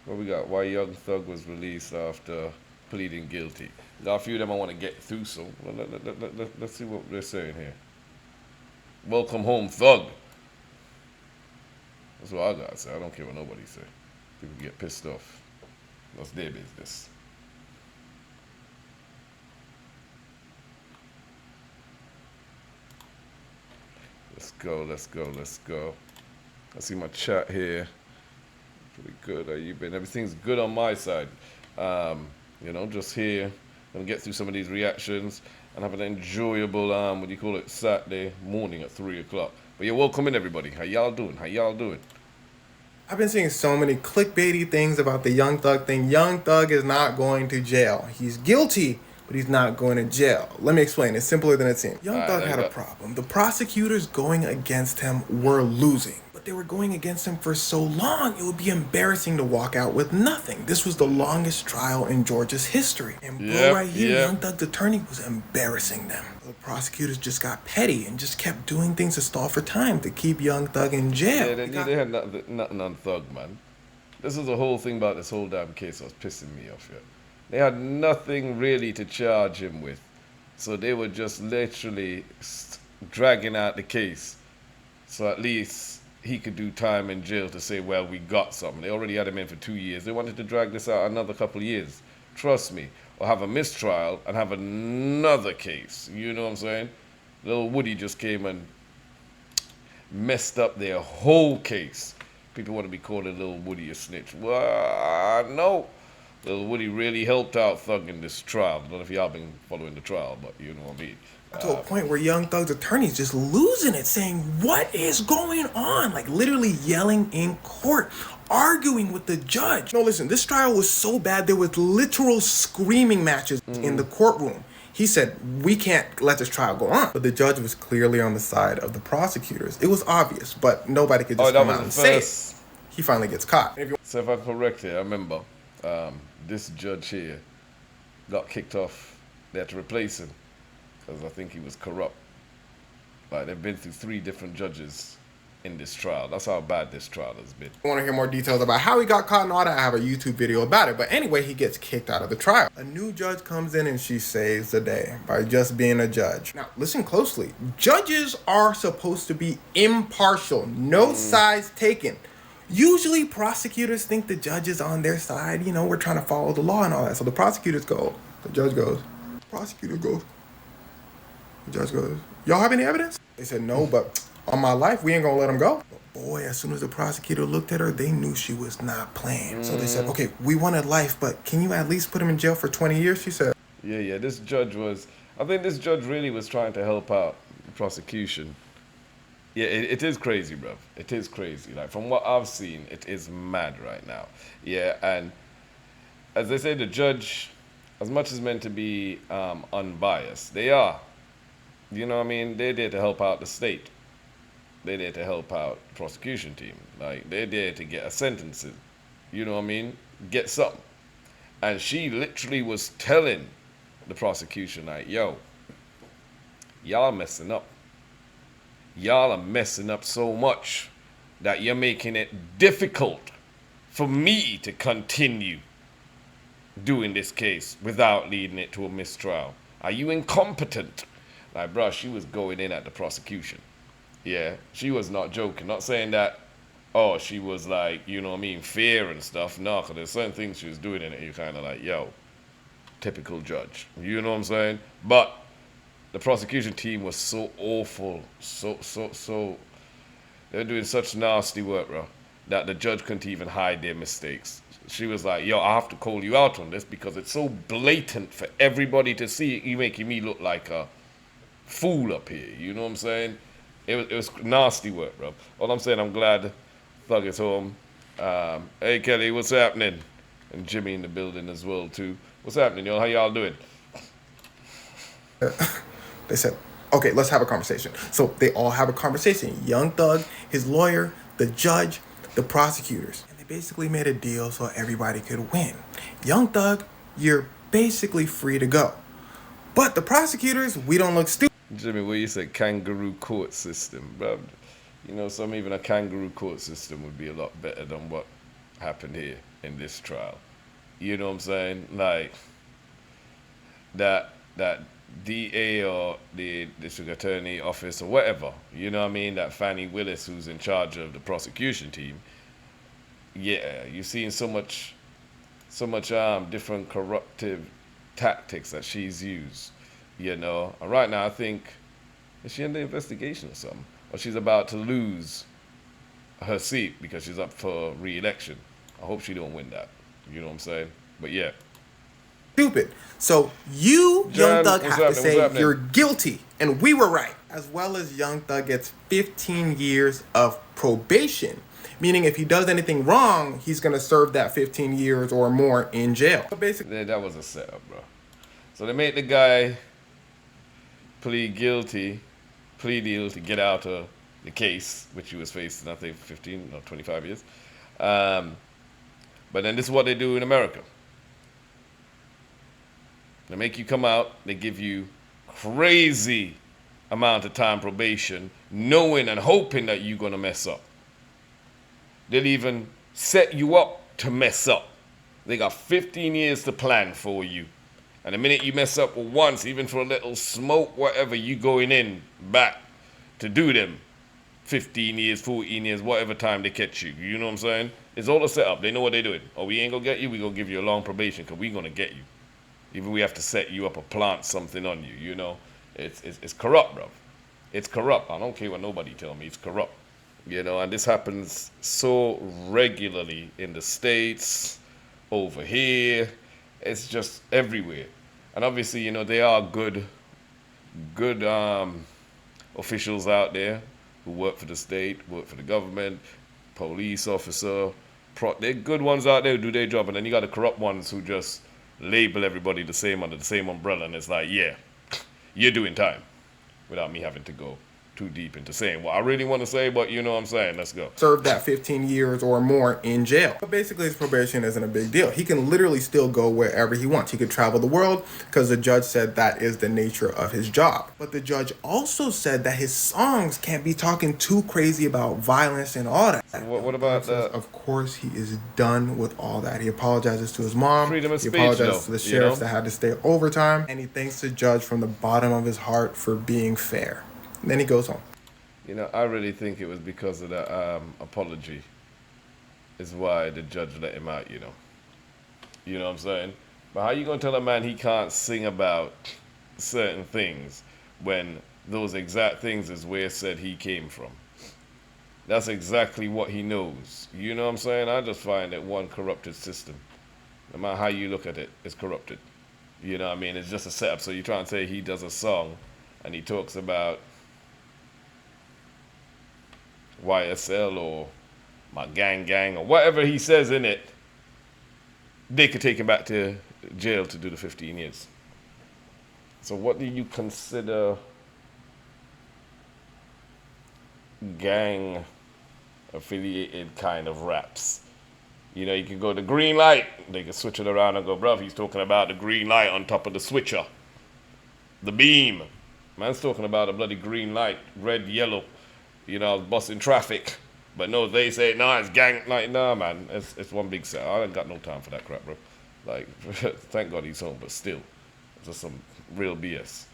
What we got? Why Young Thug was released after pleading guilty. There are a few of them I want to get through, so let's see what they're saying here. Welcome home, Thug. That's what I gotta say. I don't care what nobody say. People get pissed off. That's their business. Let's go, let's go, let's go. I see my chat here. Pretty good. How you been? Everything's good on my side. Just here. Gonna get through some of these reactions and have an enjoyable what do you call it, Saturday morning at 3 o'clock. But you're welcome in, everybody. How y'all doing? How y'all doing? I've been seeing so many clickbaity things about the Young Thug thing. Young Thug is not going to jail. He's guilty, but he's not going to jail. Let me explain. It's simpler than it seems. Young Thug had a problem. The prosecutors going against him were losing. But they were going against him for so long, it would be embarrassing to walk out with nothing. This was the longest trial in Georgia's history. And bro, right here, Young Thug's attorney was embarrassing them. The prosecutors just got petty and just kept doing things to stall for time to keep Young Thug in jail. Yeah, they had nothing on Thug, man. This is the whole thing about this whole damn case that was pissing me off, yeah. They had nothing really to charge him with. So they were just literally dragging out the case. So at least he could do time in jail to say, well, we got something. They already had him in for 2 years. They wanted to drag this out another couple of years. Trust me. Or have a mistrial and have another case. You know what I'm saying? Little Woody just came and messed up their whole case. People want to be calling Little Woody a snitch. Well, no. Little Woody really helped out Thug in this trial. I don't know if y'all been following the trial, but you know what I mean. To a point where Young Thug's attorney's just losing it, saying, what is going on? Like literally yelling in court, arguing with the judge. No, listen, this trial was so bad, there was literal screaming matches in the courtroom. He said, we can't let this trial go on. But the judge was clearly on the side of the prosecutors. It was obvious, but nobody could just come out and say it. He finally gets caught. So if I'm correct here, I remember this judge here got kicked off. They had to replace him because I think he was corrupt. Like, they've been through 3 different judges in this trial. That's how bad this trial has been. I want to hear more details about how he got caught and all that. I have a YouTube video about it. But anyway, he gets kicked out of the trial. A new judge comes in and she saves the day by just being a judge. Now, listen closely. Judges are supposed to be impartial. No sides taken. Usually prosecutors think the judge is on their side. You know, we're trying to follow the law and all that. So the prosecutors go. The judge goes. Prosecutor goes. The judge goes, y'all have any evidence? They said, no, but on my life, we ain't gonna let him go. But boy, as soon as the prosecutor looked at her, they knew she was not playing. So they said, okay, we wanted life, but can you at least put him in jail for 20 years? She said. Yeah, this judge I think this judge really was trying to help out the prosecution. Yeah, it is crazy, bruv. It is crazy. Like, from what I've seen, it is mad right now. Yeah, and as they say, the judge, as much as meant to be unbiased, they are. You know what I mean? They're there to help out the state. They're there to help out the prosecution team. Like, they're there to get a sentence. You know what I mean? Get something. And she literally was telling the prosecution, like, yo, y'all messing up. Y'all are messing up so much that you're making it difficult for me to continue doing this case without leading it to a mistrial. Are you incompetent? Like, bro, she was going in at the prosecution. Yeah, she was not joking. Not saying that, oh, she was like, you know what I mean, fair and stuff. No, because there's certain things she was doing in it. You're kind of like, yo, typical judge. You know what I'm saying? But the prosecution team was so awful. So. They were doing such nasty work, bro, that the judge couldn't even hide their mistakes. She was like, yo, I have to call you out on this because it's so blatant for everybody to see. You making me look like a fool up here. You know what I'm saying? It was nasty work, bro. All I'm saying, I'm glad Thug is home. Hey, Kelly, what's happening? And Jimmy in the building as well, too. What's happening, y'all? How y'all doing? They said, okay, let's have a conversation. So they all have a conversation. Young Thug, his lawyer, the judge, the prosecutors. And they basically made a deal so everybody could win. Young Thug, you're basically free to go. But the prosecutors, we don't look stupid. Jimmy, what you said, kangaroo court system, bro. You know, even a kangaroo court system would be a lot better than what happened here. in this trial. You know what I'm saying? Like that DA or the district attorney office or whatever. You know what I mean? That Fannie Willis who's in charge of the prosecution team. Yeah, you've seen so much different corruptive tactics that she's used. You know, and right now I think is she in the investigation or something, or she's about to lose her seat because she's up for re-election. I hope she don't win that. You know what I'm saying? But yeah. Stupid. So you, Young John, Thug, what's have to happening? say What's happening? you're guilty, and we were right. As well as Young Thug gets 15 years of probation, meaning if he does anything wrong, he's gonna serve that 15 years or more in jail. So basically, That was a setup, bro. So they made the guy plead deal to get out of the case, which he was facing, I think, 15 or 25 years. But then this is what they do in America. They make you come out, they give you crazy amount of time probation, knowing and hoping that you're gonna mess up. They'll even set you up to mess up. They got 15 years to plan for you. And the minute you mess up once, even for a little smoke, whatever, you going in back to do them 15 years, 14 years, whatever time they catch you. You know what I'm saying? It's all a setup. They know what they're doing. Oh, we ain't gonna get you, we gonna give you a long probation because we gonna get you. Even we have to set you up or plant something on you, you know? It's corrupt, bro. It's corrupt. I don't care what nobody tell me. It's corrupt. You know, and this happens so regularly in the States, over here. It's just everywhere. And obviously, you know, there are good officials out there who work for the state, work for the government, police officer. They're good ones out there who do their job. And then you got the corrupt ones who just label everybody the same under the same umbrella. And it's like, yeah, you're doing time without me having to go too deep into saying what I really want to say, but you know what I'm saying. Let's go. serve that 15 years or more in jail. But basically, his probation isn't a big deal. He can literally still go wherever he wants. He could travel the world because the judge said that is the nature of his job. But the judge also said that his songs can't be talking too crazy about violence and all that. What about that? Of course, he is done with all that. He apologizes to his mom. Freedom of He speech, apologizes though, to the you sheriffs know? that had to stay overtime. And he thanks the judge from the bottom of his heart for being fair. And then he goes home. You know, I really think it was because of the apology is why the judge let him out, you know. You know what I'm saying? But how you going to tell a man he can't sing about certain things when those exact things is where said he came from? That's exactly what he knows. You know what I'm saying? I just find that one corrupted system. No matter how you look at it, it's corrupted. You know what I mean? It's just a setup. So you're trying to say he does a song and he talks about YSL or my gang or whatever he says in it, they could take him back to jail to do the 15 years. So what do you consider gang affiliated kind of raps? You know, you can go to green light, they can switch it around and go, bruv, he's talking about the green light on top of the switcher, the beam. Man's talking about a bloody green light, red, yellow. You know, busting traffic. But no, they say, nah, it's gang. Like, nah, man, it's one big set. I ain't got no time for that crap, bro. Like, thank God he's home, but still, it's just some real BS.